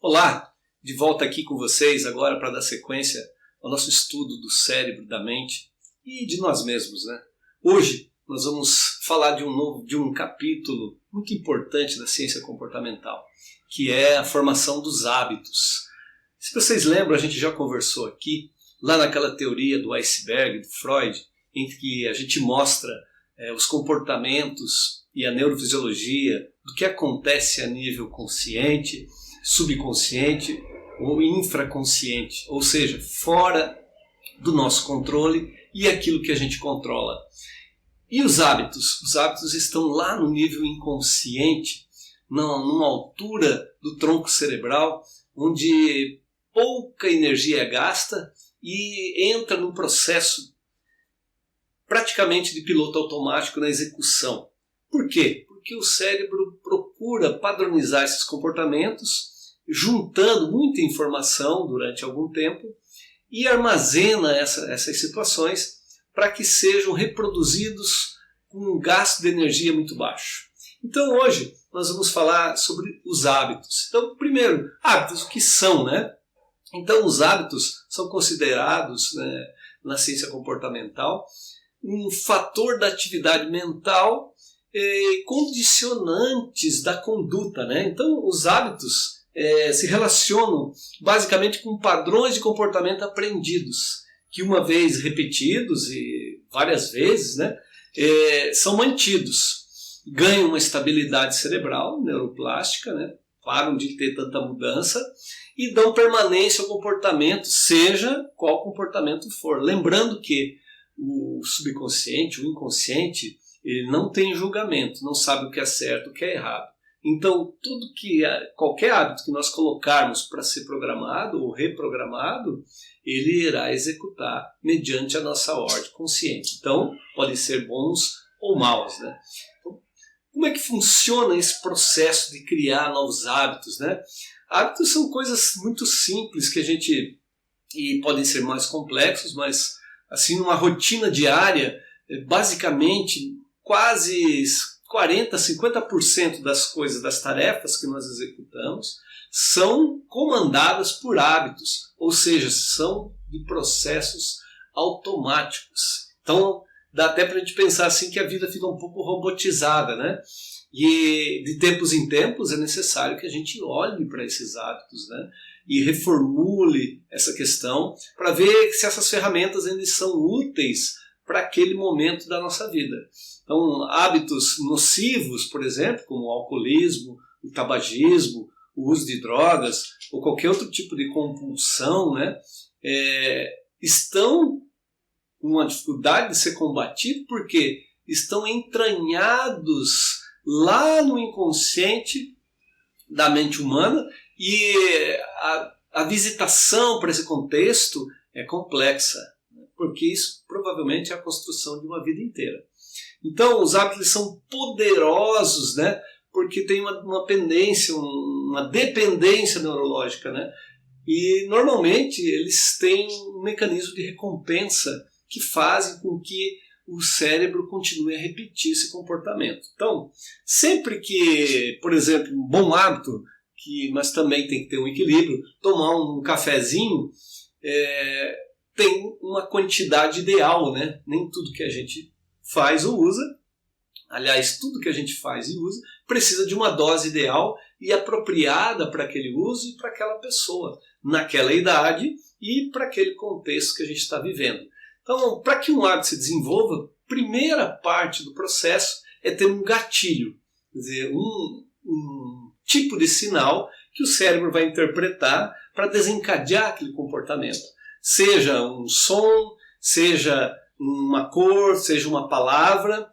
Olá, de volta aqui com vocês agora para dar sequência ao nosso estudo do cérebro, da mente e de nós mesmos, né? Hoje nós vamos falar de um capítulo muito importante da ciência comportamental, que é a formação dos hábitos. Se vocês lembram, a gente já conversou aqui, lá naquela teoria do iceberg, do Freud, em que a gente mostra os comportamentos e a neurofisiologia do que acontece a nível consciente, subconsciente ou infraconsciente, ou seja, fora do nosso controle e aquilo que a gente controla. E os hábitos? Os hábitos estão lá no nível inconsciente, numa altura do tronco cerebral, onde pouca energia é gasta e entra num processo praticamente de piloto automático na execução. Por quê? Porque o cérebro procura padronizar esses comportamentos, juntando muita informação durante algum tempo e armazena essas situações para que sejam reproduzidos com um gasto de energia muito baixo. Então hoje nós vamos falar sobre os hábitos. Então, primeiro, hábitos, o que são, né? Então os hábitos são considerados, né, na ciência comportamental um fator da atividade mental condicionantes da conduta, né? Então os hábitos se relacionam basicamente com padrões de comportamento aprendidos, que uma vez repetidos e várias vezes, né, são mantidos, ganham uma estabilidade cerebral, neuroplástica, né, param de ter tanta mudança e dão permanência ao comportamento, seja qual comportamento for. Lembrando que o subconsciente, o inconsciente, ele não tem julgamento, não sabe o que é certo, o que é errado. Então, qualquer hábito que nós colocarmos para ser programado ou reprogramado, ele irá executar mediante a nossa ordem consciente. Então, podem ser bons ou maus, né? Então, como é que funciona esse processo de criar novos hábitos, né? Hábitos são coisas muito simples que e podem ser mais complexos, mas assim, numa rotina diária, basicamente quase 40%, 50% das coisas, das tarefas que nós executamos são comandadas por hábitos, ou seja, são de processos automáticos. Então, dá até para a gente pensar assim que a vida fica um pouco robotizada, né? E de tempos em tempos é necessário que a gente olhe para esses hábitos, né? E reformule essa questão para ver se essas ferramentas ainda são úteis para aquele momento da nossa vida. Então, hábitos nocivos, por exemplo, como o alcoolismo, o tabagismo, o uso de drogas ou qualquer outro tipo de compulsão, né, estão com uma dificuldade de ser combatido porque estão entranhados lá no inconsciente da mente humana e a visitação para esse contexto é complexa, porque isso provavelmente é a construção de uma vida inteira. Então, os hábitos são poderosos, né? Porque tem uma pendência, uma dependência neurológica, né? E, normalmente, eles têm um mecanismo de recompensa que fazem com que o cérebro continue a repetir esse comportamento. Então, sempre que, por exemplo, um bom hábito, mas também tem que ter um equilíbrio, tomar um cafezinho, tem uma quantidade ideal, né? Nem tudo que a gente faz ou usa, aliás, tudo que a gente faz e usa, precisa de uma dose ideal e apropriada para aquele uso e para aquela pessoa, naquela idade e para aquele contexto que a gente está vivendo. Então, para que um hábito se desenvolva, a primeira parte do processo é ter um gatilho, quer dizer, um tipo de sinal que o cérebro vai interpretar para desencadear aquele comportamento. Seja um som, seja uma cor, seja uma palavra,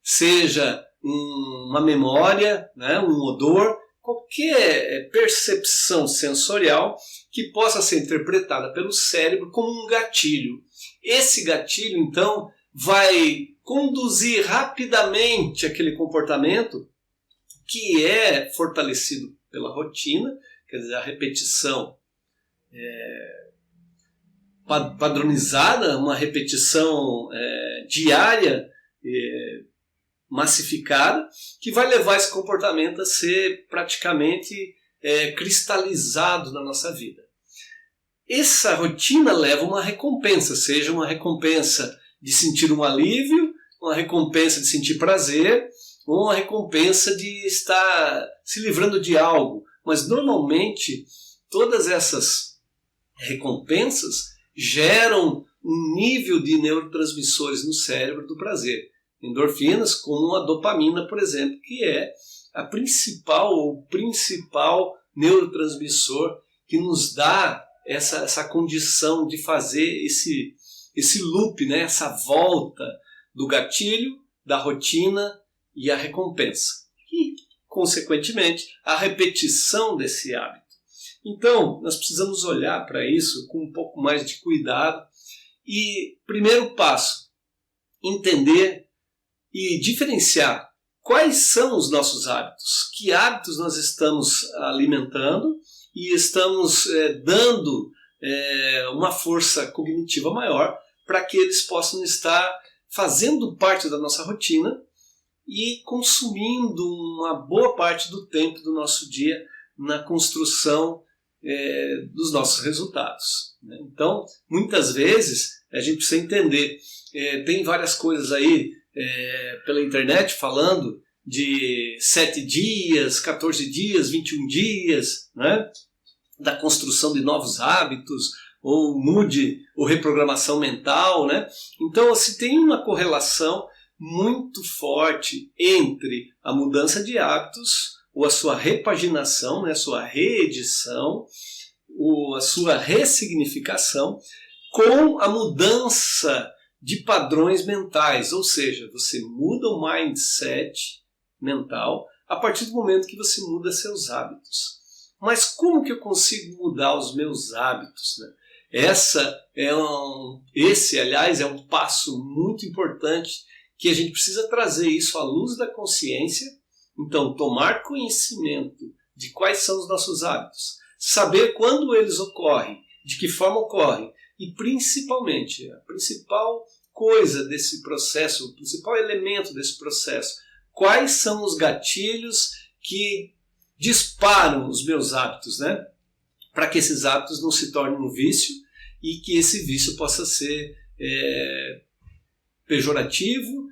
seja uma memória, né, um odor, qualquer percepção sensorial que possa ser interpretada pelo cérebro como um gatilho. Esse gatilho, então, vai conduzir rapidamente aquele comportamento que é fortalecido pela rotina, quer dizer, a repetição padronizada, uma repetição diária, massificada, que vai levar esse comportamento a ser praticamente cristalizado na nossa vida. Essa rotina leva uma recompensa, seja uma recompensa de sentir um alívio, uma recompensa de sentir prazer, ou uma recompensa de estar se livrando de algo. Mas normalmente todas essas recompensas geram um nível de neurotransmissores no cérebro do prazer. Endorfinas, como a dopamina, por exemplo, que é o principal neurotransmissor que nos dá essa condição de fazer esse loop, né? Essa volta do gatilho, da rotina e a recompensa. E, consequentemente, a repetição desse hábito. Então, nós precisamos olhar para isso com um pouco mais de cuidado. E, primeiro passo, entender e diferenciar quais são os nossos hábitos, que hábitos nós estamos alimentando e estamos dando uma força cognitiva maior para que eles possam estar fazendo parte da nossa rotina e consumindo uma boa parte do tempo do nosso dia na construção dos nossos resultados. Né? Então, muitas vezes, a gente precisa entender, tem várias coisas aí pela internet falando de 7 dias, 14 dias, 21 dias, né? Da construção de novos hábitos, ou mude, ou reprogramação mental. Né? Então, assim, tem uma correlação muito forte entre a mudança de hábitos, ou a sua repaginação, né? A sua reedição, ou a sua ressignificação, com a mudança de padrões mentais. Ou seja, você muda o mindset mental a partir do momento que você muda seus hábitos. Mas como que eu consigo mudar os meus hábitos? Né? Esse, aliás, é um passo muito importante que a gente precisa trazer isso à luz da consciência. Então, tomar conhecimento de quais são os nossos hábitos, saber quando eles ocorrem, de que forma ocorrem e, principalmente, a principal coisa desse processo, o principal elemento desse processo, quais são os gatilhos que disparam os meus hábitos, né? Para que esses hábitos não se tornem um vício e que esse vício possa ser pejorativo,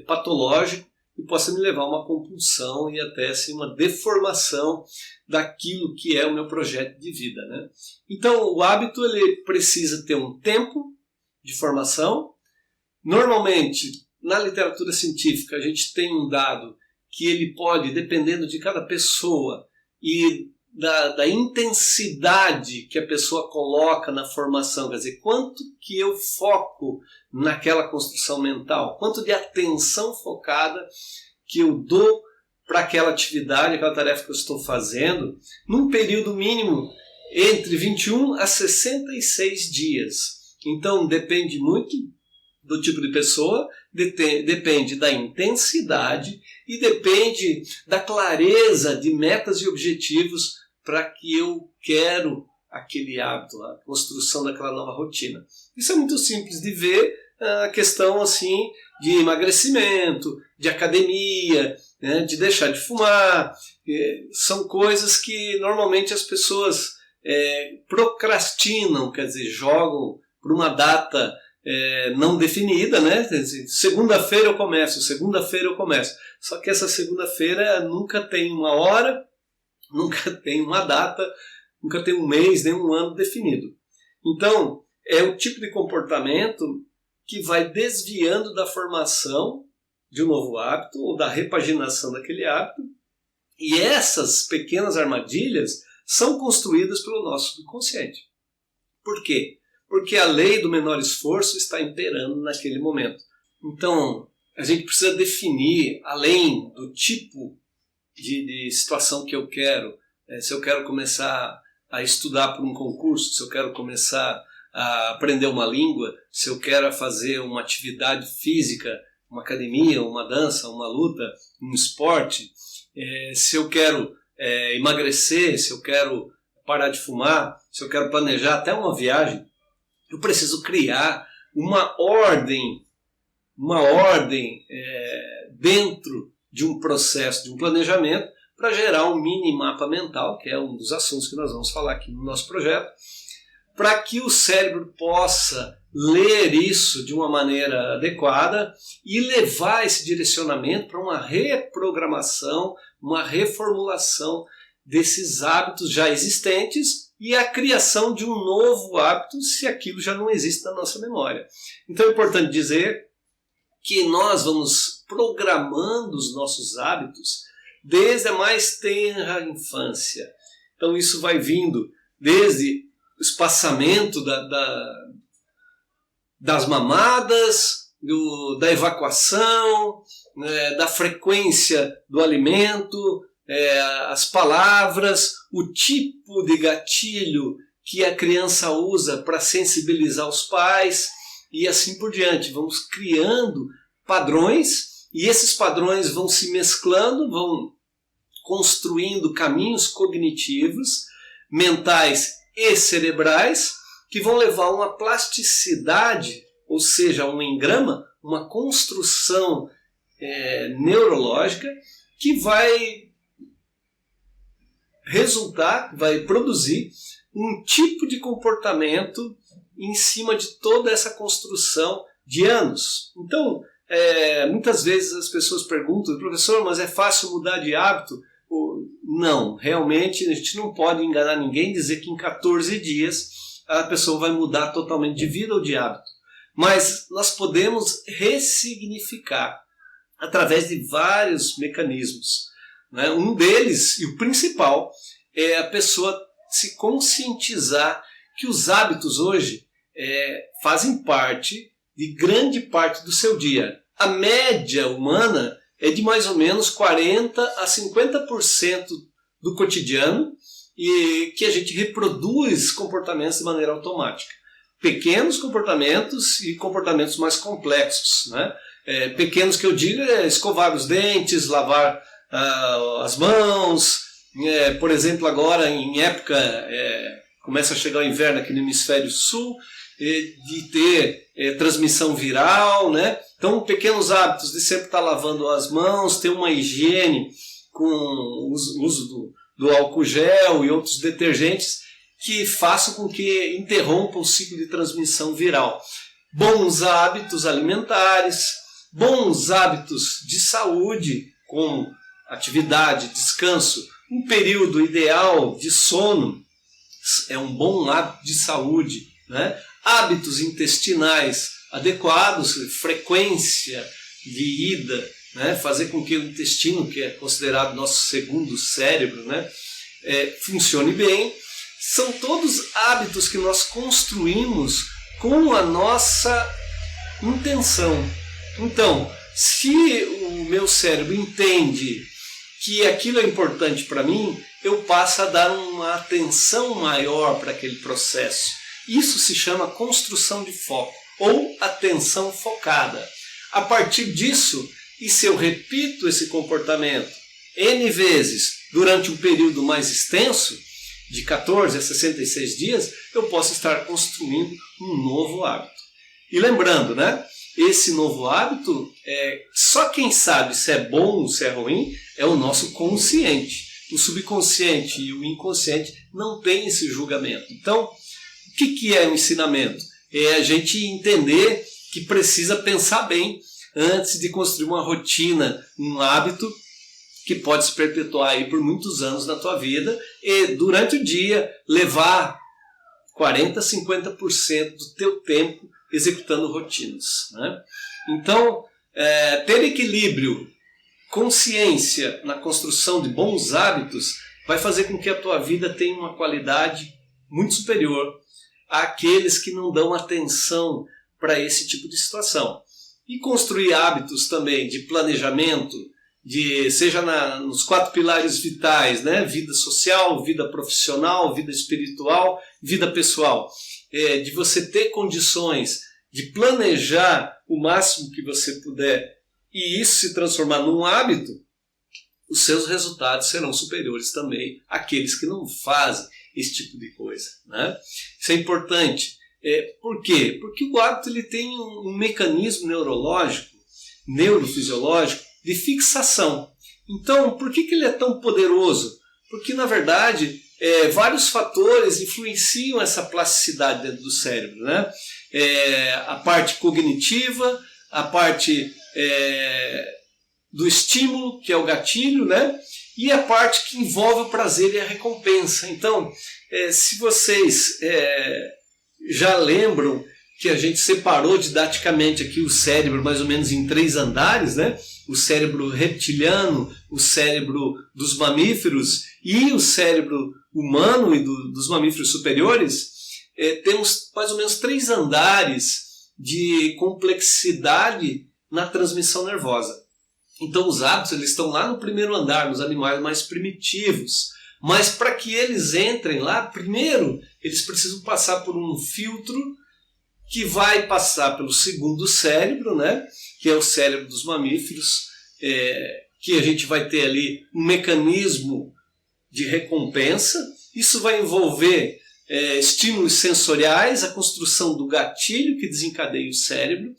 patológico e possa me levar a uma compulsão e até assim, uma deformação daquilo que é o meu projeto de vida. Né? Então, o hábito ele precisa ter um tempo de formação. Normalmente, na literatura científica, a gente tem um dado que ele pode, dependendo de cada pessoa e da intensidade que a pessoa coloca na formação, quer dizer, quanto que eu foco naquela construção mental, quanto de atenção focada que eu dou para aquela atividade, aquela tarefa que eu estou fazendo, num período mínimo entre 21 a 66 dias. Então, depende muito do tipo de pessoa, depende da intensidade e depende da clareza de metas e objetivos para que eu quero aquele hábito, a construção daquela nova rotina. Isso é muito simples de ver, a questão assim de emagrecimento, de academia, né, de deixar de fumar. São coisas que normalmente as pessoas procrastinam, quer dizer, jogam por uma data não definida, né? Segunda-feira eu começo. Só que essa segunda-feira nunca tem uma hora, nunca tem uma data, nunca tem um mês, nem um ano definido. Então, é o tipo de comportamento que vai desviando da formação de um novo hábito ou da repaginação daquele hábito. E essas pequenas armadilhas são construídas pelo nosso subconsciente. Por quê? Porque a lei do menor esforço está imperando naquele momento. Então, a gente precisa definir, além do tipo de situação que eu quero, se eu quero começar a estudar para um concurso, se eu quero começar a aprender uma língua, se eu quero fazer uma atividade física, uma academia, uma dança, uma luta, um esporte, se eu quero emagrecer, se eu quero parar de fumar, se eu quero planejar até uma viagem, eu preciso criar uma ordem dentro de um processo, de um planejamento, para gerar um mini mapa mental, que é um dos assuntos que nós vamos falar aqui no nosso projeto, para que o cérebro possa ler isso de uma maneira adequada e levar esse direcionamento para uma reprogramação, uma reformulação desses hábitos já existentes e a criação de um novo hábito se aquilo já não existe na nossa memória. Então é importante dizer que nós vamos programando os nossos hábitos desde a mais tenra infância. Então isso vai vindo desde o espaçamento das mamadas, da evacuação, da frequência do alimento, as palavras, o tipo de gatilho que a criança usa para sensibilizar os pais e assim por diante. Vamos criando padrões e esses padrões vão se mesclando, vão construindo caminhos cognitivos, mentais e cerebrais que vão levar a uma plasticidade, ou seja, um engrama, uma construção neurológica que vai resultar, vai produzir um tipo de comportamento em cima de toda essa construção de anos. Então, muitas vezes as pessoas perguntam, professor, mas é fácil mudar de hábito? Não, realmente a gente não pode enganar ninguém e dizer que em 14 dias a pessoa vai mudar totalmente de vida ou de hábito. Mas nós podemos ressignificar através de vários mecanismos. Né? Um deles, e o principal, é a pessoa se conscientizar que os hábitos hoje fazem parte de grande parte do seu dia. A média humana é de mais ou menos 40% a 50% do cotidiano e que a gente reproduz comportamentos de maneira automática. Pequenos comportamentos e comportamentos mais complexos. Né? Pequenos que eu digo é escovar os dentes, lavar as mãos. Por exemplo, agora em época, começa a chegar o inverno aqui no hemisfério sul, de ter transmissão viral, né? Então, pequenos hábitos de sempre estar lavando as mãos, ter uma higiene com o uso do álcool gel e outros detergentes que façam com que interrompa o ciclo de transmissão viral. Bons hábitos alimentares, bons hábitos de saúde, como atividade, descanso, um período ideal de sono é um bom hábito de saúde, né? Hábitos intestinais adequados, frequência de ida, né? Fazer com que o intestino, que é considerado nosso segundo cérebro, né? Funcione bem. São todos hábitos que nós construímos com a nossa intenção. Então, se o meu cérebro entende que aquilo é importante para mim, eu passo a dar uma atenção maior para aquele processo. Isso se chama construção de foco ou atenção focada. A partir disso, e se eu repito esse comportamento N vezes durante um período mais extenso, de 14 a 66 dias, eu posso estar construindo um novo hábito. E lembrando, né? Esse novo hábito, só quem sabe se é bom ou se é ruim é o nosso consciente. O subconsciente e o inconsciente não têm esse julgamento. Então, o que é o ensinamento? É a gente entender que precisa pensar bem antes de construir uma rotina, um hábito que pode se perpetuar aí por muitos anos na tua vida e durante o dia levar 40%, 50% do teu tempo executando rotinas. Né? Então, ter equilíbrio, consciência na construção de bons hábitos vai fazer com que a tua vida tenha uma qualidade muito superior àqueles que não dão atenção para esse tipo de situação. E construir hábitos também de planejamento, seja nos 4 pilares vitais, né? Vida social, vida profissional, vida espiritual, vida pessoal. De você ter condições de planejar o máximo que você puder e isso se transformar num hábito, os seus resultados serão superiores também àqueles que não fazem esse tipo de coisa. Né? Isso é importante. Por quê? Porque o hábito ele tem um mecanismo neurológico, neurofisiológico, de fixação. Então, por que ele é tão poderoso? Porque, na verdade, vários fatores influenciam essa plasticidade dentro do cérebro, né? A parte cognitiva, a parte do estímulo, que é o gatilho, né? E a parte que envolve o prazer e a recompensa. Então, se vocês já lembram que a gente separou didaticamente aqui o cérebro mais ou menos em 3 andares, né? O cérebro reptiliano, o cérebro dos mamíferos e o cérebro humano e dos mamíferos superiores, temos mais ou menos 3 andares de complexidade na transmissão nervosa. Então os hábitos eles estão lá no primeiro andar, nos animais mais primitivos. Mas para que eles entrem lá, primeiro eles precisam passar por um filtro que vai passar pelo segundo cérebro, né? Que é o cérebro dos mamíferos, que a gente vai ter ali um mecanismo de recompensa. Isso vai envolver estímulos sensoriais, a construção do gatilho que desencadeia o cérebro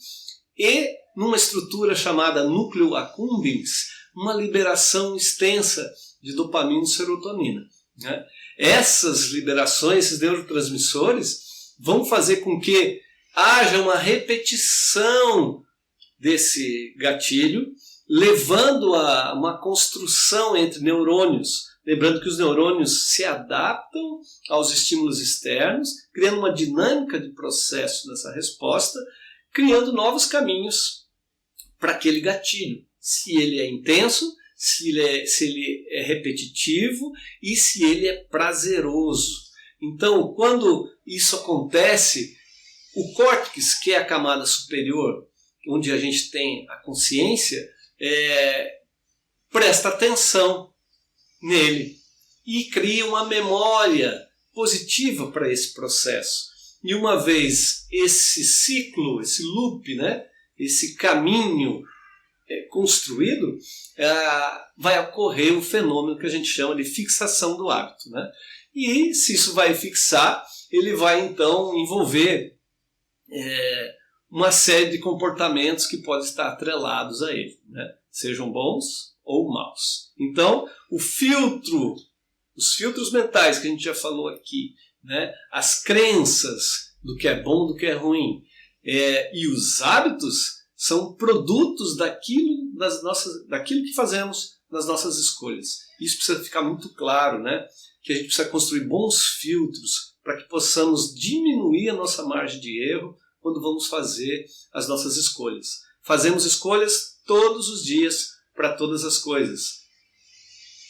e, numa estrutura chamada núcleo accumbens, uma liberação extensa de dopamina e serotonina, né? Essas liberações, esses neurotransmissores, vão fazer com que haja uma repetição desse gatilho, levando a uma construção entre neurônios. Lembrando que os neurônios se adaptam aos estímulos externos, criando uma dinâmica de processo nessa resposta, criando novos caminhos para aquele gatilho. Se ele é intenso, se ele é repetitivo e se ele é prazeroso. Então, quando isso acontece, o córtex, que é a camada superior, onde a gente tem a consciência, presta atenção nele e cria uma memória positiva para esse processo. E uma vez esse ciclo, esse loop, né, esse caminho construído, vai ocorrer um fenômeno que a gente chama de fixação do hábito, né? E se isso vai fixar, ele vai então envolver uma série de comportamentos que podem estar atrelados a ele, né? Sejam bons ou maus. Então, os filtros mentais que a gente já falou aqui, né? As crenças do que é bom, do que é ruim, e os hábitos são produtos daquilo que fazemos nas nossas escolhas. Isso precisa ficar muito claro, né? Que a gente precisa construir bons filtros para que possamos diminuir a nossa margem de erro quando vamos fazer as nossas escolhas. Fazemos escolhas todos os dias para todas as coisas.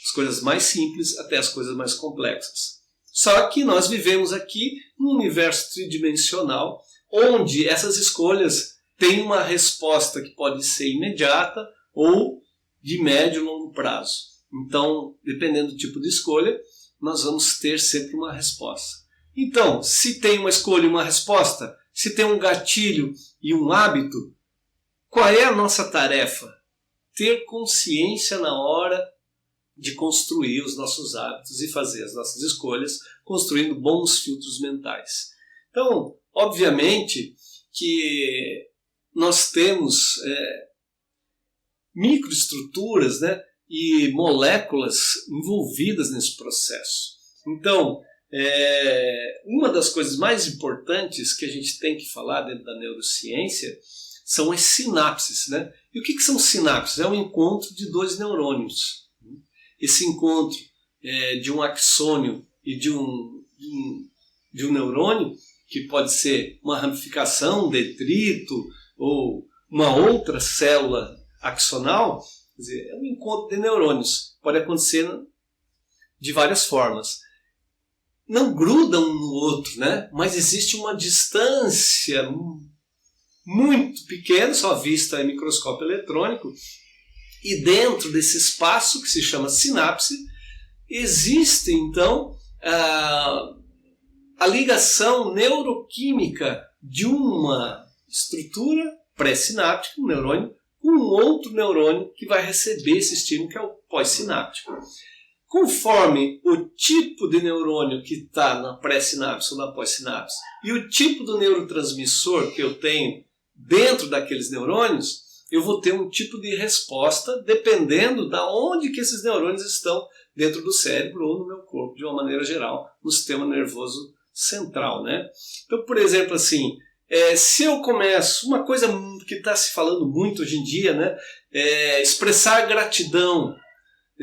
As coisas mais simples até as coisas mais complexas. Só que nós vivemos aqui num universo tridimensional onde essas escolhas têm uma resposta que pode ser imediata ou de médio e longo prazo. Então, dependendo do tipo de escolha, nós vamos ter sempre uma resposta. Então, se tem uma escolha e uma resposta, se tem um gatilho e um hábito, qual é a nossa tarefa? Ter consciência na hora de construir os nossos hábitos e fazer as nossas escolhas, construindo bons filtros mentais. Então, obviamente que nós temos microestruturas, né, e moléculas envolvidas nesse processo. Então, uma das coisas mais importantes que a gente tem que falar dentro da neurociência são as sinapses, né? E o que são sinapses? É um encontro de 2 neurônios. Esse encontro de um axônio e de um neurônio, que pode ser uma ramificação, um detrito ou uma outra célula axonal, quer dizer, é um encontro de neurônios. Pode acontecer de várias formas. Não grudam um no outro, né? Mas existe uma distância muito pequena, só vista em microscópio eletrônico, e dentro desse espaço, que se chama sinapse, existe então a ligação neuroquímica de uma estrutura pré-sináptica, um neurônio, com um outro neurônio que vai receber esse estímulo, que é o pós-sináptico. Conforme o tipo de neurônio que está na pré-sinapse ou na pós-sinapse e o tipo do neurotransmissor que eu tenho dentro daqueles neurônios, eu vou ter um tipo de resposta dependendo da onde que esses neurônios estão dentro do cérebro ou no meu corpo, de uma maneira geral, no sistema nervoso central, né? Então, por exemplo, assim, se eu começo, uma coisa que está se falando muito hoje em dia, né, expressar gratidão,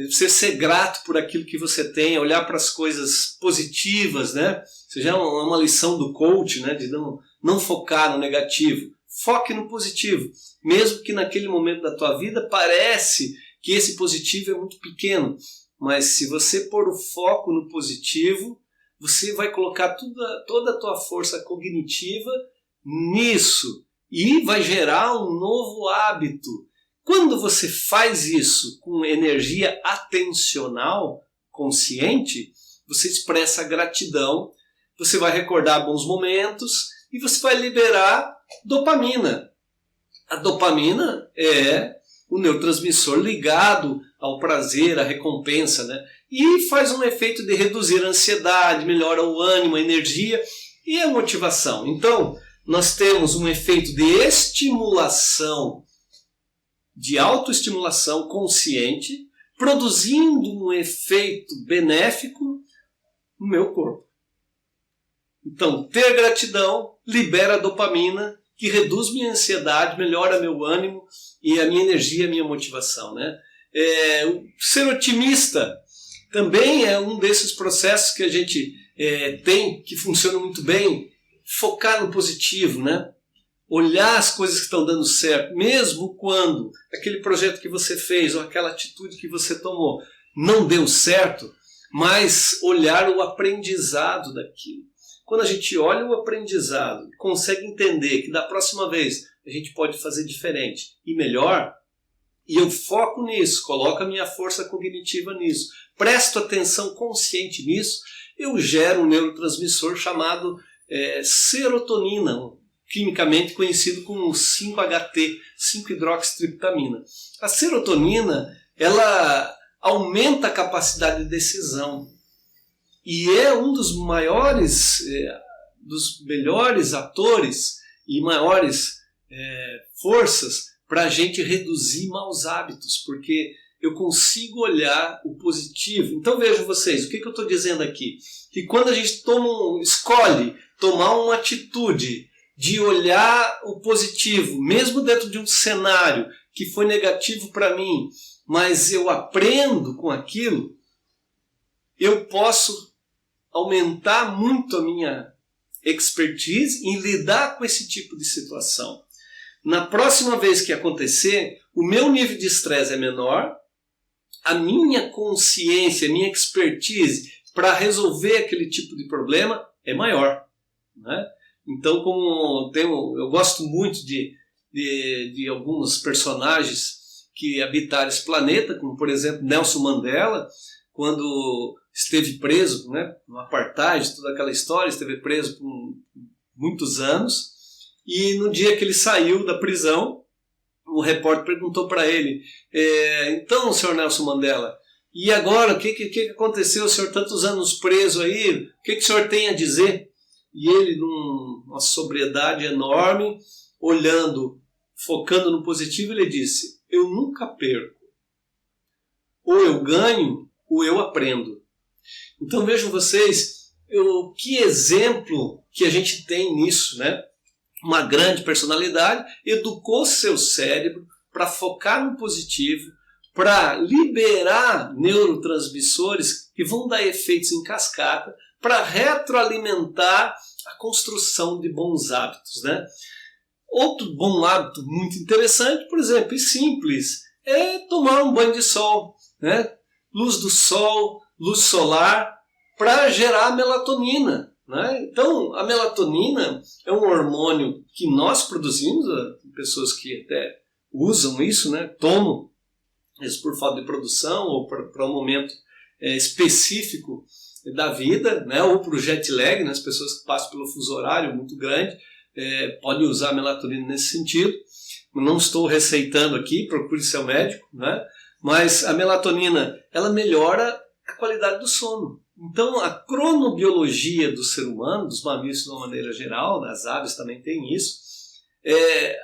você ser grato por aquilo que você tem, olhar para as coisas positivas, né? Isso já é uma lição do coach, né, de não focar no negativo, foque no positivo, mesmo que naquele momento da tua vida parece que esse positivo é muito pequeno, mas se você pôr o foco no positivo, você vai colocar toda a tua força cognitiva nisso e vai gerar um novo hábito. Quando você faz isso com energia atencional, consciente, você expressa gratidão, você vai recordar bons momentos e você vai liberar dopamina. A dopamina é o neurotransmissor ligado ao prazer, à recompensa, né? E faz um efeito de reduzir a ansiedade, melhora o ânimo, a energia e a motivação. Então, nós temos um efeito de estimulação, de autoestimulação consciente, produzindo um efeito benéfico no meu corpo. Então, ter gratidão libera dopamina, que reduz minha ansiedade, melhora meu ânimo e a minha energia, a minha motivação, né? Ser otimista também é um desses processos que a gente tem, que funciona muito bem. Focar no positivo, né? Olhar as coisas que estão dando certo, mesmo quando aquele projeto que você fez ou aquela atitude que você tomou não deu certo, mas olhar o aprendizado daquilo. Quando a gente olha o aprendizado e consegue entender que da próxima vez a gente pode fazer diferente e melhor, e eu foco nisso, coloco a minha força cognitiva nisso, presto atenção consciente nisso, eu gero um neurotransmissor chamado serotonina, quimicamente conhecido como 5-HT, 5-hidroxitriptamina. A serotonina, ela aumenta a capacidade de decisão e é um dos maiores, dos melhores atores e maiores forças para a gente reduzir maus hábitos, porque eu consigo olhar o positivo. Então vejam vocês, o que eu estou dizendo aqui? Que quando a gente escolhe tomar uma atitude de olhar o positivo, mesmo dentro de um cenário que foi negativo para mim, mas eu aprendo com aquilo, eu posso aumentar muito a minha expertise em lidar com esse tipo de situação. Na próxima vez que acontecer, o meu nível de estresse é menor, a minha consciência, a minha expertise para resolver aquele tipo de problema é maior, né? Então, eu gosto muito de alguns personagens que habitaram esse planeta, como por exemplo Nelson Mandela, quando esteve preso, né, no apartheid, toda aquela história, esteve preso por muitos anos, e no dia que ele saiu da prisão, o repórter perguntou para ele, então, senhor Nelson Mandela, e agora, o que aconteceu, o senhor tantos anos preso aí, o que o senhor tem a dizer? E ele, numa sobriedade enorme, olhando, focando no positivo, ele disse, eu nunca perco. Ou eu ganho, ou eu aprendo. Então vejam vocês, que exemplo que a gente tem nisso, né? Uma grande personalidade educou seu cérebro para focar no positivo, para liberar neurotransmissores que vão dar efeitos em cascata, para retroalimentar a construção de bons hábitos, né? Outro bom hábito muito interessante, por exemplo, e simples, é tomar um banho de sol, né? Luz do sol, luz solar, para gerar melatonina, né? Então, a melatonina é um hormônio que nós produzimos, pessoas que até usam isso, né? Tomam isso por falta de produção ou para um momento específico da vida, né? Ou para o jet lag, né? As pessoas que passam pelo fuso horário muito grande podem usar a melatonina nesse sentido. Não estou receitando aqui, procure seu médico, né? Mas a melatonina, ela melhora a qualidade do sono. Então, a cronobiologia do ser humano, dos mamíferos de uma maneira geral, das aves também tem isso,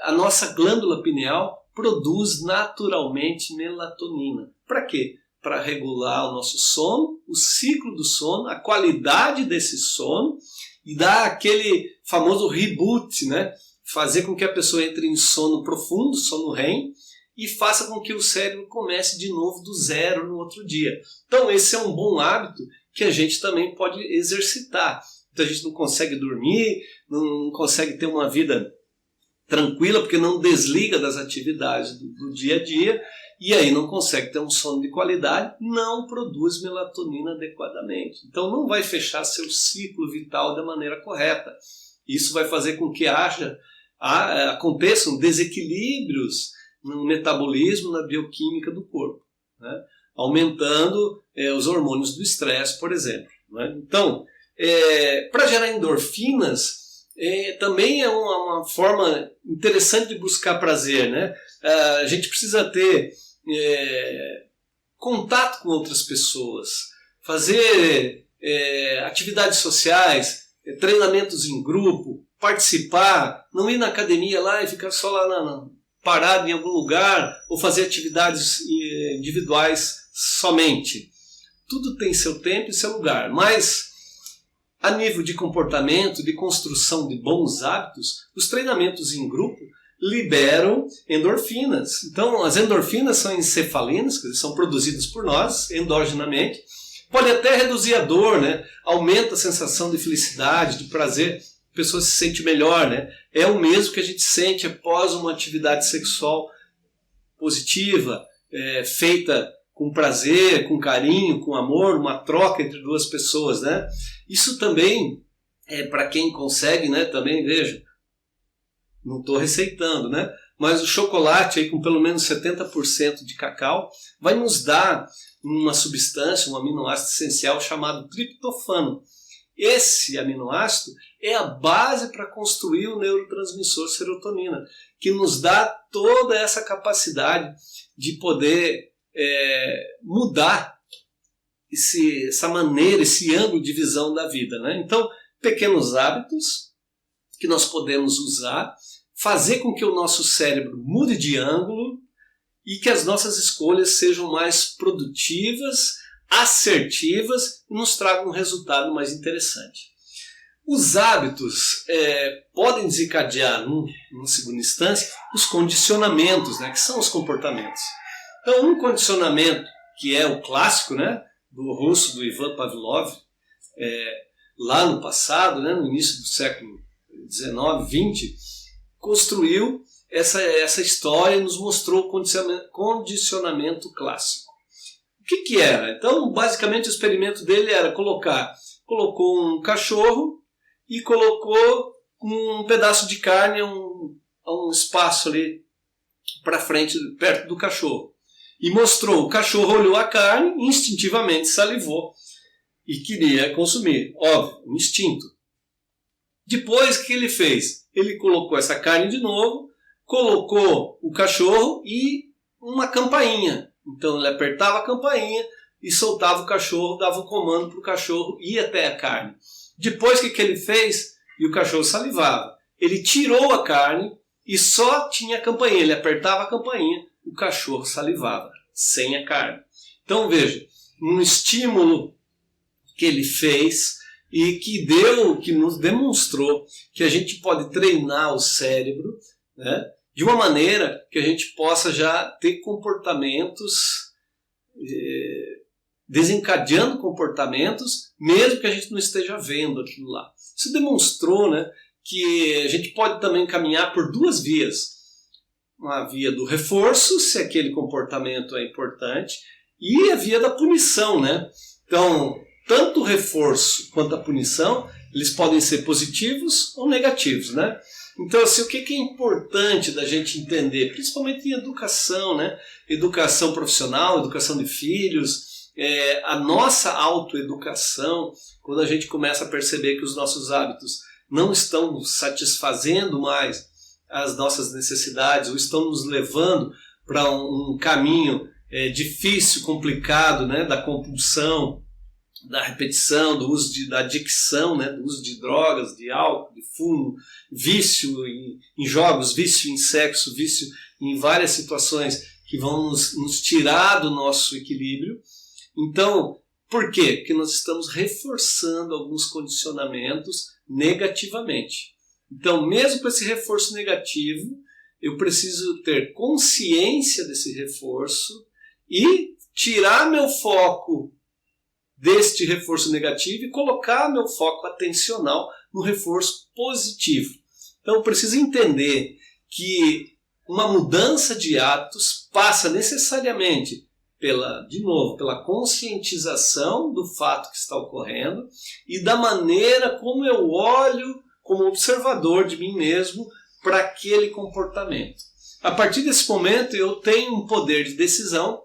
a nossa glândula pineal produz naturalmente melatonina. Para quê? Para regular o nosso sono, o ciclo do sono, a qualidade desse sono e dar aquele famoso reboot, né? Fazer com que a pessoa entre em sono profundo, sono REM, e faça com que o cérebro comece de novo do zero no outro dia. Então esse é um bom hábito que a gente também pode exercitar. Então a gente não consegue dormir, não consegue ter uma vida tranquila porque não desliga das atividades do dia a dia e aí não consegue ter um sono de qualidade, não produz melatonina adequadamente. Então não vai fechar seu ciclo vital da maneira correta. Isso vai fazer com que aconteçam desequilíbrios no metabolismo, na bioquímica do corpo, né? Aumentando os hormônios do estresse, por exemplo, né? Então, para gerar endorfinas, também é uma forma interessante de buscar prazer, né? A gente precisa ter contato com outras pessoas, fazer atividades sociais, treinamentos em grupo, participar, não ir na academia lá e ficar só lá parado em algum lugar ou fazer atividades individuais somente. Tudo tem seu tempo e seu lugar, mas a nível de comportamento, de construção de bons hábitos, os treinamentos em grupo liberam endorfinas. Então, as endorfinas são encefalinas, que são produzidas por nós endogenamente. Pode até reduzir a dor, né? Aumenta a sensação de felicidade, de prazer. A pessoa se sente melhor, né? É o mesmo que a gente sente após uma atividade sexual positiva, feita com prazer, com carinho, com amor, uma troca entre duas pessoas, né? Isso também para quem consegue, né? Também, veja, não estou receitando, né? Mas o chocolate aí com pelo menos 70% de cacau vai nos dar uma substância, um aminoácido essencial chamado triptofano. Esse aminoácido é a base para construir o neurotransmissor serotonina, que nos dá toda essa capacidade de poder mudar essa maneira, esse ângulo de visão da vida, né? Então, pequenos hábitos que nós podemos usar, fazer com que o nosso cérebro mude de ângulo e que as nossas escolhas sejam mais produtivas, assertivas e nos tragam um resultado mais interessante. Os hábitos podem desencadear, numa segunda instância, os condicionamentos, né, que são os comportamentos. Então, um condicionamento que é o clássico, né, do russo, do Ivan Pavlov, lá no passado, né, no início do século XIX, XX, construiu essa história e nos mostrou o condicionamento clássico. O que era? Então, basicamente, o experimento dele era colocou um cachorro e colocou um pedaço de carne a um espaço ali para frente, perto do cachorro. E mostrou, o cachorro olhou a carne, instintivamente salivou e queria consumir. Óbvio, um instinto. Depois, o que ele fez? Ele colocou essa carne de novo, colocou o cachorro e uma campainha. Então ele apertava a campainha e soltava o cachorro, dava o comando para o cachorro ir até a carne. Depois, o que ele fez? E o cachorro salivava. Ele tirou a carne e só tinha a campainha. Ele apertava a campainha, o cachorro salivava, sem a carne. Então veja, um estímulo que ele fez e que nos demonstrou que a gente pode treinar o cérebro, né, de uma maneira que a gente possa já ter comportamentos, desencadeando comportamentos, mesmo que a gente não esteja vendo aquilo lá. Isso demonstrou, né, que a gente pode também caminhar por duas vias. Uma via do reforço, se aquele comportamento é importante, e a via da punição, né? Então, tanto o reforço quanto a punição, eles podem ser positivos ou negativos, né? Então, assim, o que é importante da gente entender, principalmente em educação, né? Educação profissional, educação de filhos, a nossa autoeducação, quando a gente começa a perceber que os nossos hábitos não estão satisfazendo mais as nossas necessidades, ou estão nos levando para um caminho difícil, complicado, né? Da compulsão, da repetição, do uso da adicção, né? Do uso de drogas, de álcool, de fumo, vício em jogos, vício em sexo, vício em várias situações que vão nos tirar do nosso equilíbrio. Então, por quê? Porque nós estamos reforçando alguns condicionamentos negativamente. Então, mesmo com esse reforço negativo, eu preciso ter consciência desse reforço e tirar meu foco deste reforço negativo e colocar meu foco atencional no reforço positivo. Então, eu preciso entender que uma mudança de hábitos passa necessariamente pela conscientização do fato que está ocorrendo e da maneira como eu olho como observador de mim mesmo para aquele comportamento. A partir desse momento, eu tenho um poder de decisão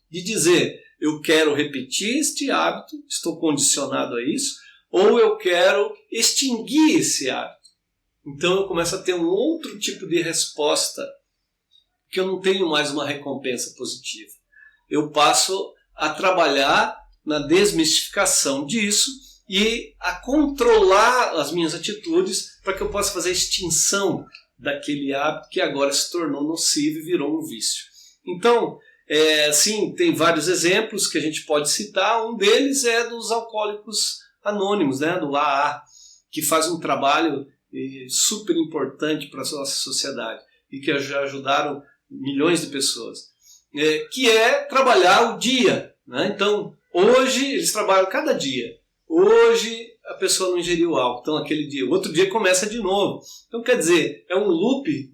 de dizer: eu quero repetir este hábito, estou condicionado a isso, ou eu quero extinguir esse hábito. Então eu começo a ter um outro tipo de resposta, que eu não tenho mais uma recompensa positiva. Eu passo a trabalhar na desmistificação disso e a controlar as minhas atitudes para que eu possa fazer a extinção daquele hábito que agora se tornou nocivo e virou um vício. Então, sim, tem vários exemplos que a gente pode citar. Um deles é dos alcoólicos anônimos, né, do AA, que faz um trabalho super importante para a nossa sociedade e que já ajudaram milhões de pessoas, que é trabalhar o dia, né? Então, hoje eles trabalham cada dia. Hoje a pessoa não ingeriu álcool, então aquele dia, o outro dia começa de novo. Então, quer dizer, é um loop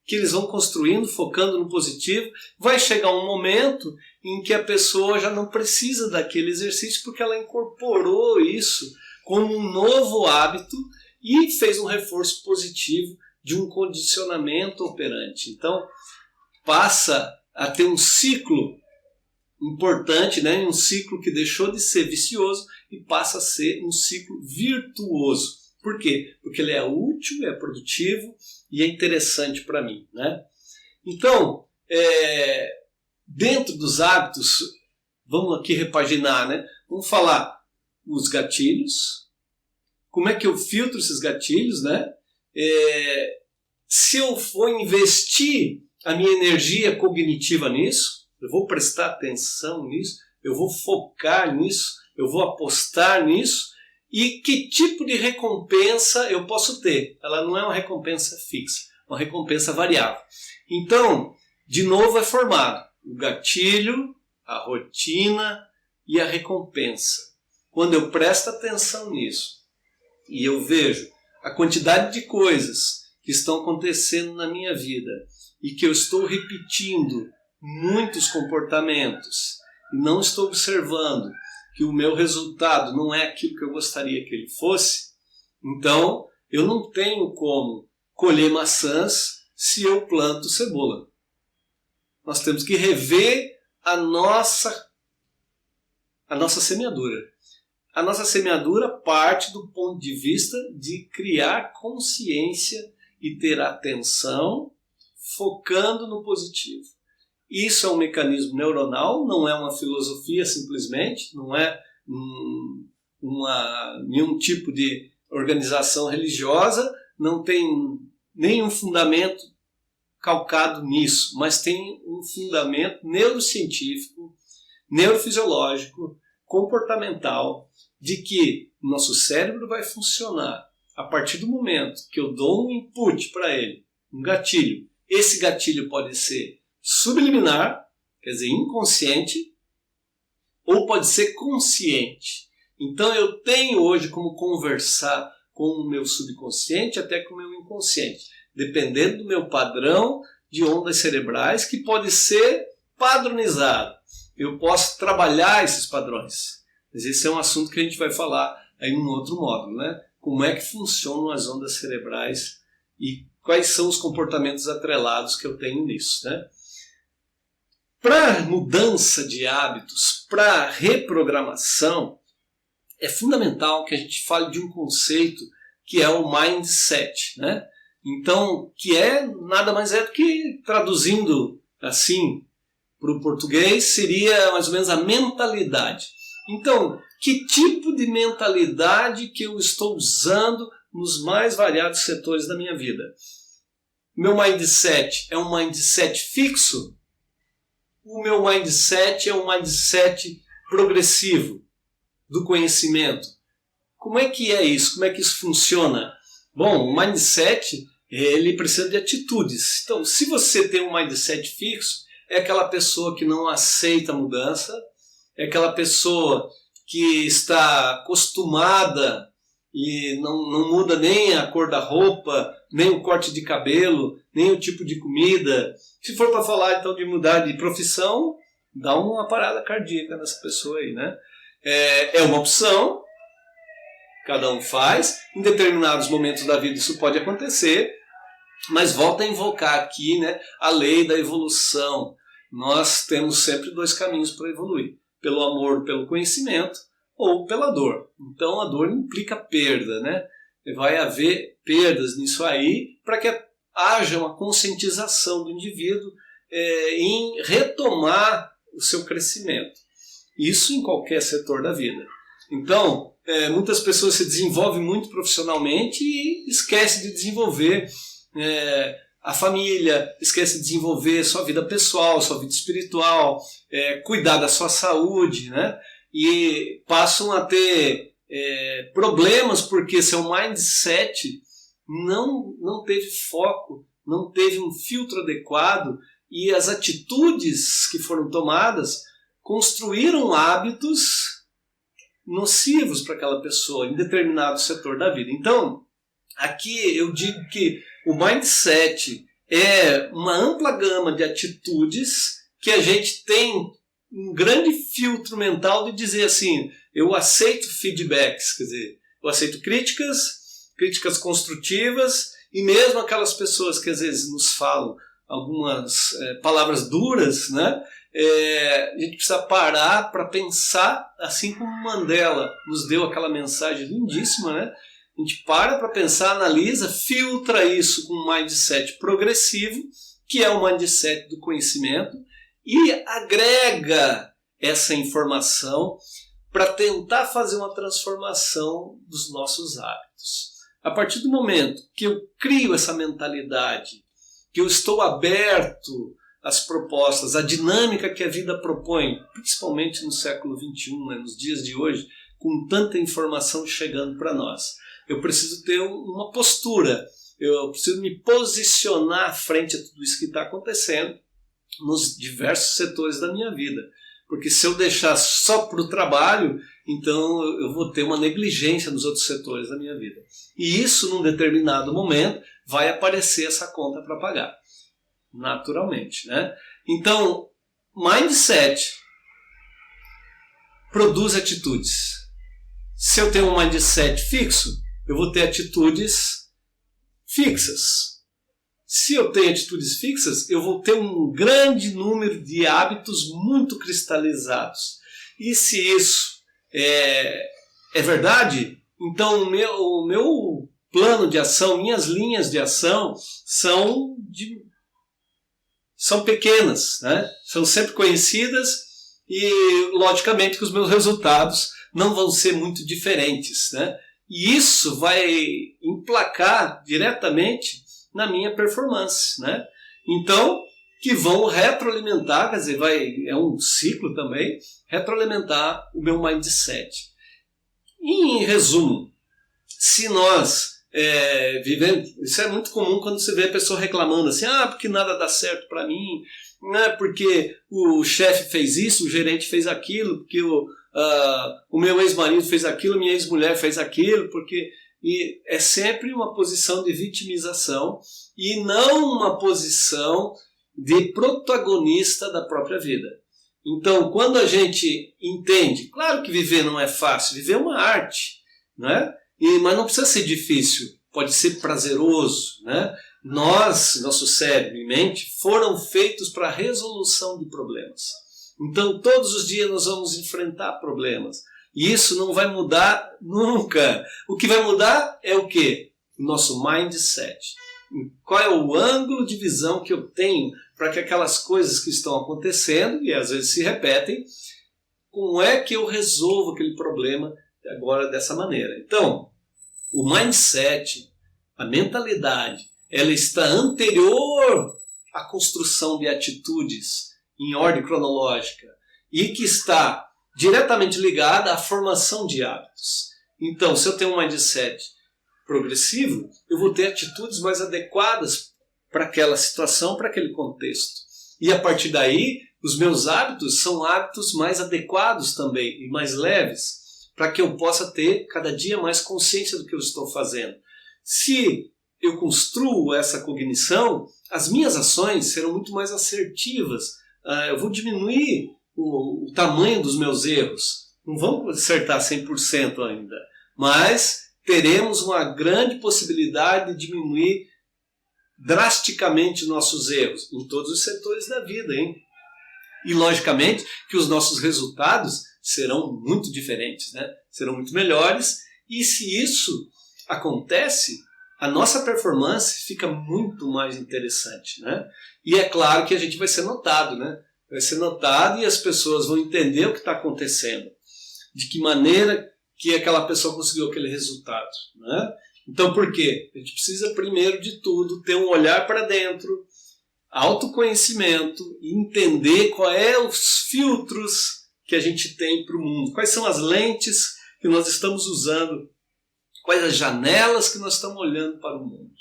que eles vão construindo, focando no positivo. Vai chegar um momento em que a pessoa já não precisa daquele exercício porque ela incorporou isso como um novo hábito e fez um reforço positivo de um condicionamento operante. Então, passa a ter um ciclo importante, né? Um ciclo que deixou de ser vicioso e passa a ser um ciclo virtuoso. Por quê? Porque ele é útil, é produtivo e é interessante para mim, né? Então, dentro dos hábitos, vamos aqui repaginar, né? Vamos falar os gatilhos, como é que eu filtro esses gatilhos, né? Se eu for investir a minha energia cognitiva nisso, eu vou prestar atenção nisso, eu vou focar nisso, eu vou apostar nisso, e que tipo de recompensa eu posso ter? Ela não é uma recompensa fixa, é uma recompensa variável. Então, de novo é formado o gatilho, a rotina e a recompensa. Quando eu presto atenção nisso e eu vejo a quantidade de coisas que estão acontecendo na minha vida e que eu estou repetindo muitos comportamentos e não estou observando que o meu resultado não é aquilo que eu gostaria que ele fosse, então eu não tenho como colher maçãs se eu planto cebola. Nós temos que rever a nossa semeadura. A nossa semeadura parte do ponto de vista de criar consciência e ter atenção focando no positivo. Isso é um mecanismo neuronal, não é uma filosofia simplesmente, não é nenhum tipo de organização religiosa, não tem nenhum fundamento calcado nisso, mas tem um fundamento neurocientífico, neurofisiológico, comportamental, de que o nosso cérebro vai funcionar a partir do momento que eu dou um input para ele, um gatilho. Esse gatilho pode ser subliminar, quer dizer, inconsciente, ou pode ser consciente. Então eu tenho hoje como conversar com o meu subconsciente até com o meu inconsciente, dependendo do meu padrão de ondas cerebrais, que pode ser padronizado. Eu posso trabalhar esses padrões. Mas esse é um assunto que a gente vai falar aí em um outro módulo, né? Como é que funcionam as ondas cerebrais e quais são os comportamentos atrelados que eu tenho nisso, né? Para mudança de hábitos, para reprogramação, é fundamental que a gente fale de um conceito que é o mindset, né? Então, que nada mais é do que, traduzindo assim para o português, seria mais ou menos a mentalidade. Então, que tipo de mentalidade que eu estou usando nos mais variados setores da minha vida? O meu mindset é um mindset fixo? O meu mindset é um mindset progressivo do conhecimento? Como é que é isso? Como é que isso funciona? Bom, o mindset, ele precisa de atitudes. Então, se você tem um mindset fixo, é aquela pessoa que não aceita a mudança, é aquela pessoa que está acostumada e não muda nem a cor da roupa, nem o corte de cabelo, nem o tipo de comida. Se for para falar então de mudar de profissão, dá uma parada cardíaca nessa pessoa aí, né? É uma opção, cada um faz, em determinados momentos da vida isso pode acontecer, mas volta a invocar aqui, né, a lei da evolução. Nós temos sempre dois caminhos para evoluir, pelo amor, pelo conhecimento, ou pela dor. Então a dor implica perda, né? Vai haver perdas nisso aí para que haja uma conscientização do indivíduo em retomar o seu crescimento. Isso em qualquer setor da vida. Então, muitas pessoas se desenvolvem muito profissionalmente e esquecem de desenvolver a família, esquecem de desenvolver sua vida pessoal, sua vida espiritual, cuidar da sua saúde, né? E passam a ter problemas porque seu mindset não teve foco, não teve um filtro adequado e as atitudes que foram tomadas construíram hábitos nocivos para aquela pessoa em determinado setor da vida. Então, aqui eu digo que o mindset é uma ampla gama de atitudes que a gente tem um grande filtro mental de dizer assim, eu aceito feedbacks, quer dizer, eu aceito críticas construtivas, e mesmo aquelas pessoas que às vezes nos falam algumas palavras duras, né? A gente precisa parar para pensar, assim como Mandela nos deu aquela mensagem lindíssima, né? A gente para pensar, analisa, filtra isso com um mindset progressivo, que é o mindset do conhecimento, e agrega essa informação para tentar fazer uma transformação dos nossos hábitos. A partir do momento que eu crio essa mentalidade, que eu estou aberto às propostas, à dinâmica que a vida propõe, principalmente no século XXI, né, nos dias de hoje, com tanta informação chegando para nós, eu preciso ter uma postura, eu preciso me posicionar frente a tudo isso que está acontecendo nos diversos setores da minha vida. Porque se eu deixar só para o trabalho, então eu vou ter uma negligência nos outros setores da minha vida. E isso, num determinado momento, vai aparecer essa conta para pagar. Naturalmente, né? Então, mindset produz atitudes. Se eu tenho um mindset fixo, eu vou ter atitudes fixas. Se eu tenho atitudes fixas, eu vou ter um grande número de hábitos muito cristalizados. E se isso é verdade, então o meu plano de ação, minhas linhas de ação são pequenas, né? São sempre conhecidas e, logicamente, que os meus resultados não vão ser muito diferentes, né? E isso vai emplacar diretamente na minha performance, né? Então, que vão retroalimentar, quer dizer, é um ciclo também, retroalimentar o meu mindset. Em resumo, se nós vivemos, isso é muito comum quando você vê a pessoa reclamando assim, porque nada dá certo para mim, né? Porque o chefe fez isso, o gerente fez aquilo, porque o meu ex-marido fez aquilo, minha ex-mulher fez aquilo, porque... E é sempre uma posição de vitimização e não uma posição de protagonista da própria vida. Então, quando a gente entende, claro que viver não é fácil, viver é uma arte, né? Mas não precisa ser difícil, pode ser prazeroso, né? Nosso cérebro e mente foram feitos para a resolução de problemas. Então, todos os dias nós vamos enfrentar problemas. E isso não vai mudar nunca. O que vai mudar é o quê? O nosso mindset. Qual é o ângulo de visão que eu tenho para que aquelas coisas que estão acontecendo, e às vezes se repetem, como é que eu resolvo aquele problema agora dessa maneira? Então, o mindset, a mentalidade, ela está anterior à construção de atitudes em ordem cronológica e que está diretamente ligada à formação de hábitos. Então, se eu tenho um mindset progressivo, eu vou ter atitudes mais adequadas para aquela situação, para aquele contexto. E a partir daí, os meus hábitos são hábitos mais adequados também e mais leves, para que eu possa ter cada dia mais consciência do que eu estou fazendo. Se eu construo essa cognição, as minhas ações serão muito mais assertivas. Eu vou diminuir o tamanho dos meus erros. Não vamos acertar 100% ainda, mas teremos uma grande possibilidade de diminuir drasticamente nossos erros em todos os setores da vida, hein? E logicamente que os nossos resultados serão muito diferentes, né? Serão muito melhores, e se isso acontece, a nossa performance fica muito mais interessante, né? E é claro que a gente vai ser notado, né? Vai ser notado e as pessoas vão entender o que está acontecendo, de que maneira que aquela pessoa conseguiu aquele resultado, né? Então, por quê? A gente precisa, primeiro de tudo, ter um olhar para dentro, autoconhecimento e entender quais são os filtros que a gente tem para o mundo, quais são as lentes que nós estamos usando, quais as janelas que nós estamos olhando para o mundo.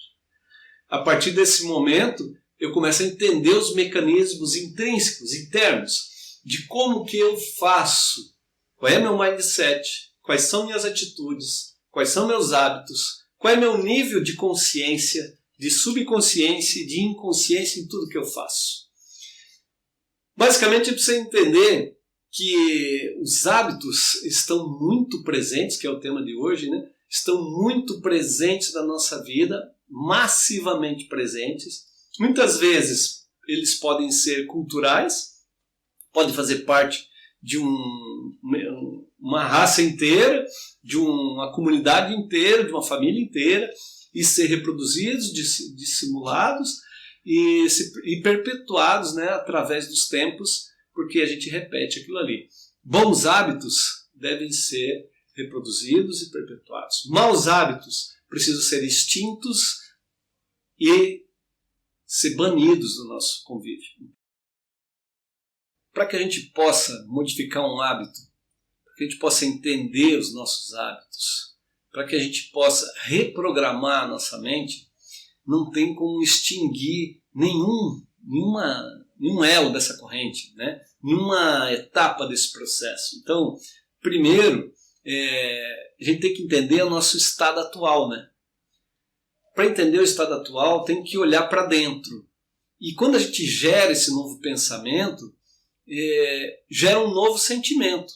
A partir desse momento, eu começo a entender os mecanismos intrínsecos, internos, de como que eu faço, qual é meu mindset, quais são minhas atitudes, quais são meus hábitos, qual é meu nível de consciência, de subconsciência e de inconsciência em tudo que eu faço. Basicamente, eu preciso entender que os hábitos estão muito presentes, que é o tema de hoje, né? Estão muito presentes na nossa vida, massivamente presentes. Muitas vezes eles podem ser culturais, podem fazer parte de uma raça inteira, de uma comunidade inteira, de uma família inteira, e ser reproduzidos, dissimulados e perpetuados, né, através dos tempos, porque a gente repete aquilo ali. Bons hábitos devem ser reproduzidos e perpetuados. Maus hábitos precisam ser extintos e ser banidos do nosso convívio. Para que a gente possa modificar um hábito, para que a gente possa entender os nossos hábitos, para que a gente possa reprogramar a nossa mente, não tem como extinguir nenhum elo dessa corrente, né? Nenhuma etapa desse processo. Então, primeiro, a gente tem que entender o nosso estado atual, né? Para entender o estado atual, tem que olhar para dentro. E quando a gente gera esse novo pensamento, gera um novo sentimento.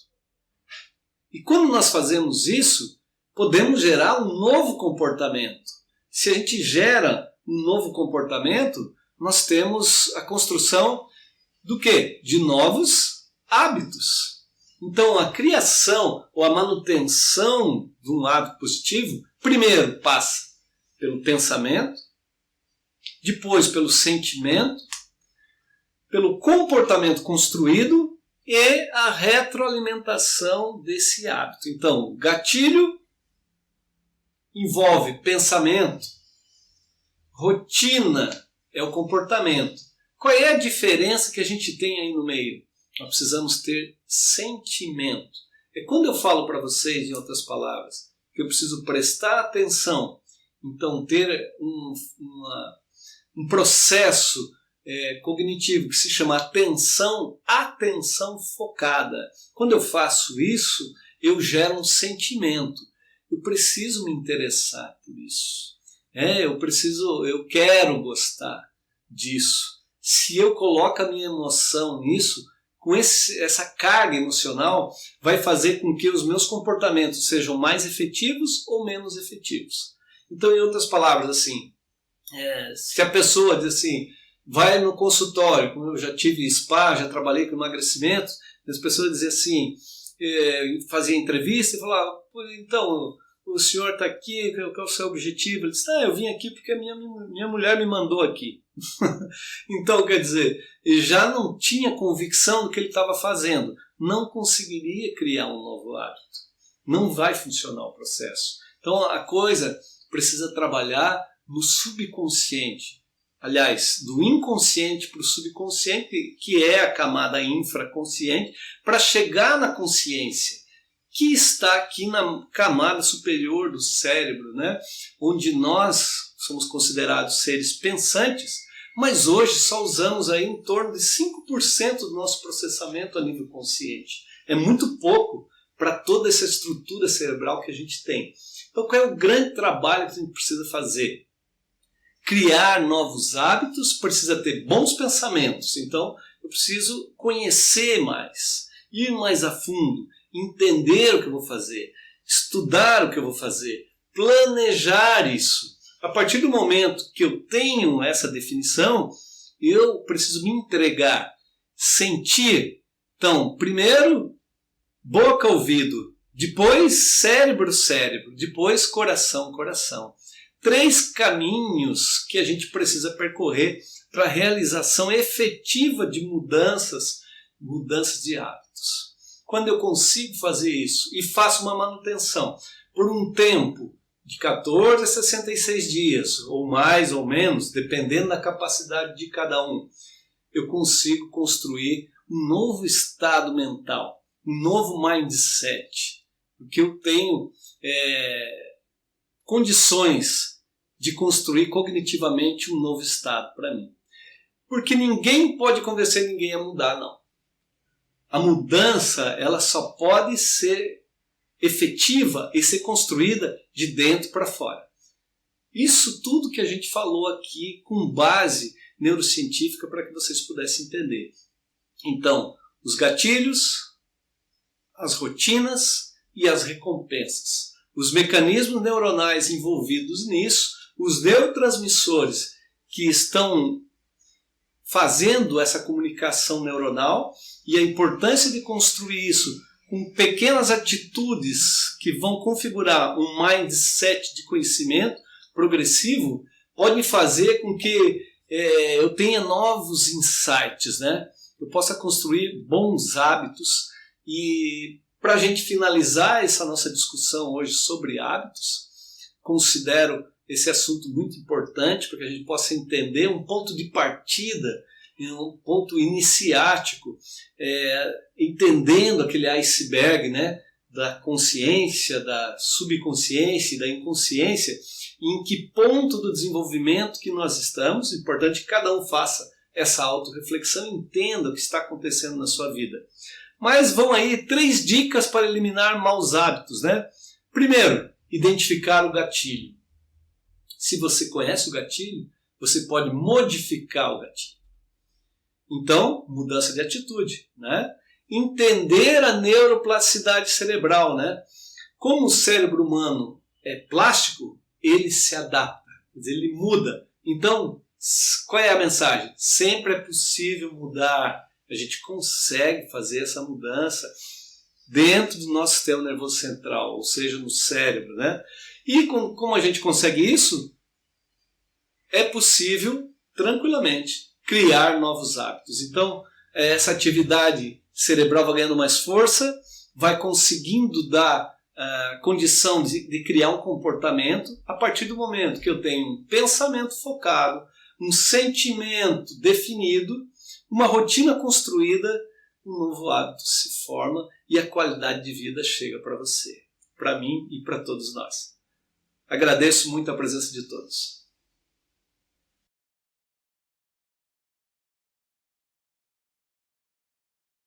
E quando nós fazemos isso, podemos gerar um novo comportamento. Se a gente gera um novo comportamento, nós temos a construção do quê? De novos hábitos. Então, a criação ou a manutenção de um hábito positivo, primeiro passa pelo pensamento, depois pelo sentimento, pelo comportamento construído e a retroalimentação desse hábito. Então, gatilho envolve pensamento, rotina é o comportamento. Qual é a diferença que a gente tem aí no meio? Nós precisamos ter sentimento. É quando eu falo para vocês, em outras palavras, que eu preciso prestar atenção, então ter um processo cognitivo que se chama atenção focada. Quando eu faço isso, eu gero um sentimento. Eu preciso me interessar por isso. Eu quero gostar disso. Se eu coloco a minha emoção nisso, com essa carga emocional, vai fazer com que os meus comportamentos sejam mais efetivos ou menos efetivos. Então, em outras palavras, assim, se a pessoa diz assim, vai no consultório, como eu já tive spa, já trabalhei com emagrecimento, as pessoas diziam assim, fazia entrevista e falava, então, o senhor está aqui, qual é o seu objetivo? Ele disse, eu vim aqui porque a minha mulher me mandou aqui. Então, quer dizer, ele já não tinha convicção do que ele estava fazendo, não conseguiria criar um novo hábito. Não vai funcionar o processo. Então, a coisa precisa trabalhar no subconsciente. Aliás, do inconsciente para o subconsciente, que é a camada infraconsciente, para chegar na consciência, que está aqui na camada superior do cérebro, né? Onde nós somos considerados seres pensantes, mas hoje só usamos aí em torno de 5% do nosso processamento a nível consciente. É muito pouco para toda essa estrutura cerebral que a gente tem. Então, qual é o grande trabalho que a gente precisa fazer? Criar novos hábitos, precisa ter bons pensamentos. Então, eu preciso conhecer mais, ir mais a fundo, entender o que eu vou fazer, estudar o que eu vou fazer, planejar isso. A partir do momento que eu tenho essa definição, eu preciso me entregar, sentir. Então, primeiro, boca, ouvido, depois cérebro, cérebro, depois coração, coração. 3 caminhos que a gente precisa percorrer para a realização efetiva de mudanças de hábitos. Quando eu consigo fazer isso e faço uma manutenção por um tempo de 14 a 66 dias, ou mais ou menos, dependendo da capacidade de cada um, eu consigo construir um novo estado mental, um novo mindset, porque eu tenho condições de construir cognitivamente um novo estado para mim. Porque ninguém pode convencer ninguém a mudar, não. A mudança, ela só pode ser efetiva e ser construída de dentro para fora. Isso tudo que a gente falou aqui com base neurocientífica para que vocês pudessem entender. Então, os gatilhos, as rotinas e as recompensas. Os mecanismos neuronais envolvidos nisso, os neurotransmissores que estão fazendo essa comunicação neuronal e a importância de construir isso com pequenas atitudes que vão configurar um mindset de conhecimento progressivo, podem fazer com que eu tenha novos insights, né? Eu possa construir bons hábitos. E para a gente finalizar essa nossa discussão hoje sobre hábitos, considero esse assunto muito importante para que a gente possa entender um ponto de partida, um ponto iniciático, entendendo aquele iceberg, né, da consciência, da subconsciência e da inconsciência, em que ponto do desenvolvimento que nós estamos. É importante que cada um faça essa autorreflexão e entenda o que está acontecendo na sua vida. Mas vão aí 3 dicas para eliminar maus hábitos, né? Primeiro, identificar o gatilho. Se você conhece o gatilho, você pode modificar o gatilho. Então, mudança de atitude, né? Entender a neuroplasticidade cerebral, né? Como o cérebro humano é plástico, ele se adapta, quer dizer, ele muda. Então, qual é a mensagem? Sempre é possível mudar. A gente consegue fazer essa mudança dentro do nosso sistema nervoso central, ou seja, no cérebro, né? E como a gente consegue isso? É possível, tranquilamente, criar novos hábitos. Então, essa atividade cerebral vai ganhando mais força, vai conseguindo dar condição de criar um comportamento a partir do momento que eu tenho um pensamento focado, um sentimento definido, uma rotina construída, um novo hábito se forma e a qualidade de vida chega para você, para mim e para todos nós. Agradeço muito a presença de todos.